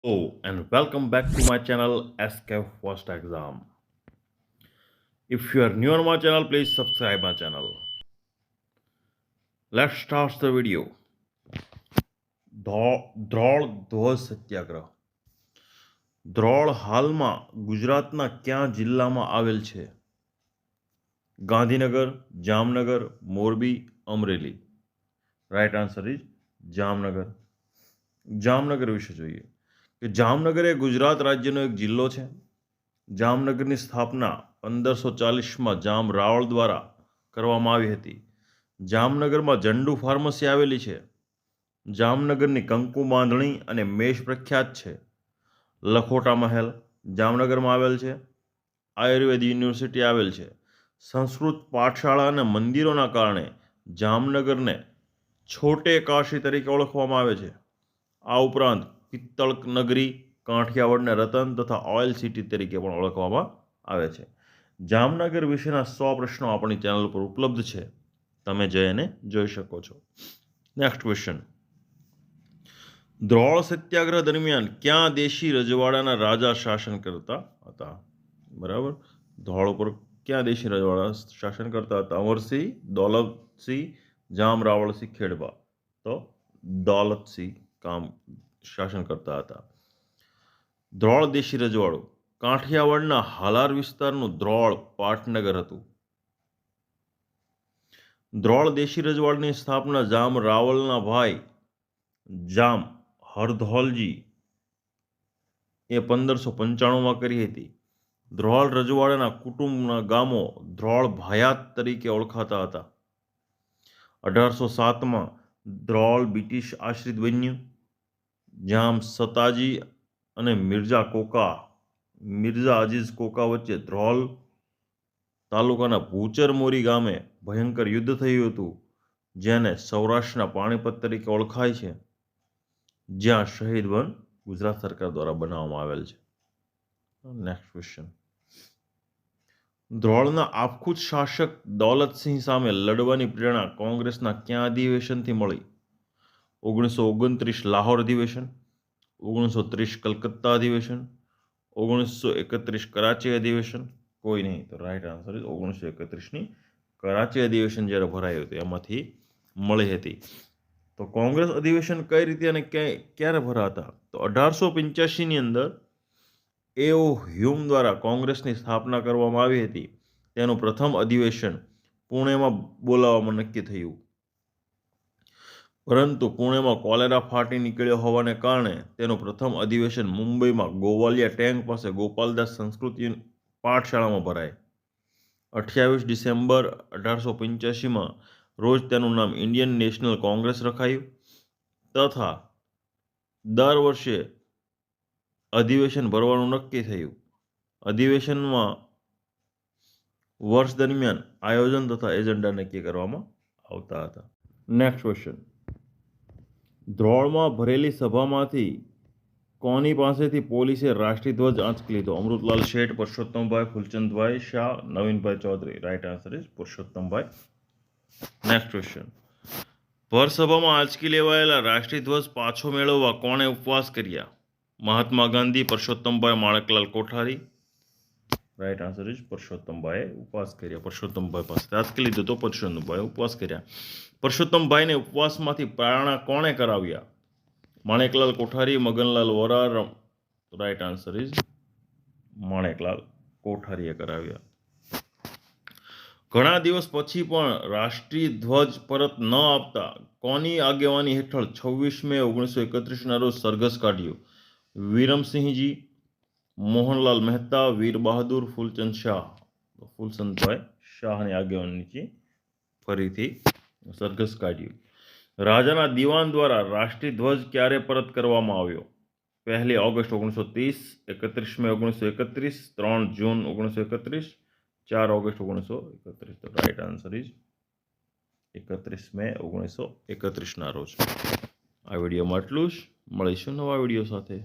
Oh, and welcome back to my channel SK First Exam. If you are new on my channel, please subscribe my channel. Let's start the video. દ્રોળ ધ્વજ સત્યાગ્રહ. દ્રોળ હાલમાં ગુજરાતના કયા જિલ્લામાં આવેલ છે? Gandhinagar, Jamnagar, Morbi, Amreli. Right answer is Jamnagar. Jamnagar વિશે જોઈએ કે જામનગર એ ગુજરાત રાજ્યનો એક જિલ્લો છે. જામનગરની સ્થાપના 1540માં જામ રાવળ દ્વારા કરવામાં આવી હતી. જામનગરમાં ઝંડુ ફાર્મસી આવેલી છે. જામનગરની કંકુ બાંધણી અને મેષ પ્રખ્યાત છે. લખોટા મહેલ જામનગરમાં આવેલ છે. આયુર્વેદ યુનિવર્સિટી આવેલ છે. સંસ્કૃત પાઠશાળા અને મંદિરોના કારણે જામનગરને છોટે કાશી તરીકે ઓળખવામાં આવે છે. આ ઉપરાંત પિત્તળ નગરી, કાંઠિયાવાડને રતન તથા ઓઇલ સિટી તરીકે પણ ઓળખવામાં આવે છે. જામનગર વિશેના 100 પ્રશ્નો આપણી ચેનલ પર ઉપલબ્ધ છે. તમે જઈને જોઈ શકો છો. Next question. દ્રોળ સત્યાગ્રહ દરમિયાન ક્યાં દેશી રજવાડાના રાજા શાસન કરતા હતા? બરાબર. દ્રોળ પર ક્યાં દેશી રજવાડા શાસન કરતા હતા? અમરસિંહ, દૌલતસિંહ, જામ રાવળસિંહ ખેડવા. તો દૌલતસિંહ શાસન કરતા હતા. દ્રોળ દેશી રજવાડું. કાંઠિયાવાડના હાલાર વિસ્તારનું દ્રોળ પાટનગર હતું. દ્રોળ દેશી રજવાડની સ્થાપના જામ રાવળના ભાઈ જામ હરધૌલજી એ 1595માં કરી હતી. દ્રોળ રજવાડાના કુટુંબના ગામો દ્રોળ ભાયાત તરીકે ઓળખાતા હતા. 1807માં દ્રોળ બ્રિટિશ આશ્રિત બન્યું. જામ સતાજી અને મિર્ઝા અજીઝ કોકા વચ્ચે દ્રોળ તાલુકાના ભૂચર મોરી ગામે ભયંકર યુદ્ધ થયું હતું, જેને સૌરાષ્ટ્રના પાણીપત તરીકે ઓળખાય છે, જ્યાં શહીદ વન ગુજરાત સરકાર દ્વારા બનાવવામાં આવેલ છે. Next question. દ્રોળના આપખુદ શાસક દૌલતસિંહ સામે લડવાની પ્રેરણા કોંગ્રેસના કયા અધિવેશનથી મળી? 1929 લાહોર અધિવેશન, 1930 કલકત્તા અધિવેશન, 1931 કરાચી અધિવેશન. કોઈ નહીં. તો રાઈટ આન્સર ઇઝ 1931ની કરાચી અધિવેશન જ્યારે ભરાયું હતું એમાંથી મળી હતી. તો કોંગ્રેસ અધિવેશન કઈ રીતે અને ક્યારે ભરાતા? તો 1885ની અંદર એઓ હ્યુમ દ્વારા કોંગ્રેસની સ્થાપના કરવામાં આવી હતી. તેનું પ્રથમ અધિવેશન પુણેમાં બોલાવવામાં નક્કી થયું, પરંતુ પુણેમાં કોલેરા ફાટી નીકળ્યો હોવાને કારણે તેનું પ્રથમ અધિવેશન મુંબઈમાં ગોવાલિયા ટેંક પાસે ગોપાલદાસ સંસ્કૃત પાઠશાળામાં ભરાય. 28 ડિસેમ્બર 1885માં રોજ તેનું નામ ઇન્ડિયન નેશનલ કોંગ્રેસ રખાયું તથા દર વર્ષે અધિવેશન ભરવાનું નક્કી થયું. અધિવેશનમાં વર્ષ દરમિયાન આયોજન તથા એજન્ડા નક્કી કરવામાં આવતા હતા. Next question. દ્રોળમાં ભરેલી સભામાંથી કોની પાસેથી પોલીસે રાષ્ટ્રીય ધ્વજ આંચકી લીધો? Amritlal Sheth, Parsottambhai, Fulchandbhai Shah, Navinbhai Chaudhary. Right answer is Parsottambhai. Next question. ભરસભામાં આંચકી લેવાયેલા રાષ્ટ્રીય ધ્વજ પાછો મેળવવા કોણે ઉપવાસ કર્યા? Mahatma Gandhi, Parsottambhai, Maneklal Kothari. Right answer is પરસોત્તમભાઈએ ઉપવાસ કર્યા. પરસોત્તમભાઈ પાસે આંચકી લીધો તો પરસોત્તમભાઈએ ઉપવાસ કર્યા. પરસોત્તમભાઈને ઉપવાસમાંથી પ્રેરણા કોણે કરાવ્યા? Maneklal Kothari, Maganlal Vora. Right answer is Maneklal કોઠારીએ કરાવ્યા. ઘણા દિવસ પછી પણ રાષ્ટ્રીય ધ્વજ પરત ન આપતા કોની આગેવાની હેઠળ 26 મે 1931ના રોજ સરઘસ કાઢ્યું? વિરમસિંહજી, મોહનલાલ મહેતા, વીર બહાદુર, ફૂલચંદ શાહ. ફૂલચંદભાઈ શાહની આગેવાની નીચે ફરીથી સરઘસ કાઢ્યું. રાજાના દિવાન દ્વારા રાષ્ટ્રીય ધ્વજ ક્યારે પરત કરવામાં આવ્યો? 1 ઓગસ્ટ 1930, 31 મે 1931, 3 જૂન 1931, 4 ઓગસ્ટ 1931. તો રાઈટ આન્સર ઇઝ 31 મે 1931ના રોજ. આ વિડીયોમાં એટલું જ. મળીશું નવા વિડીયો સાથે.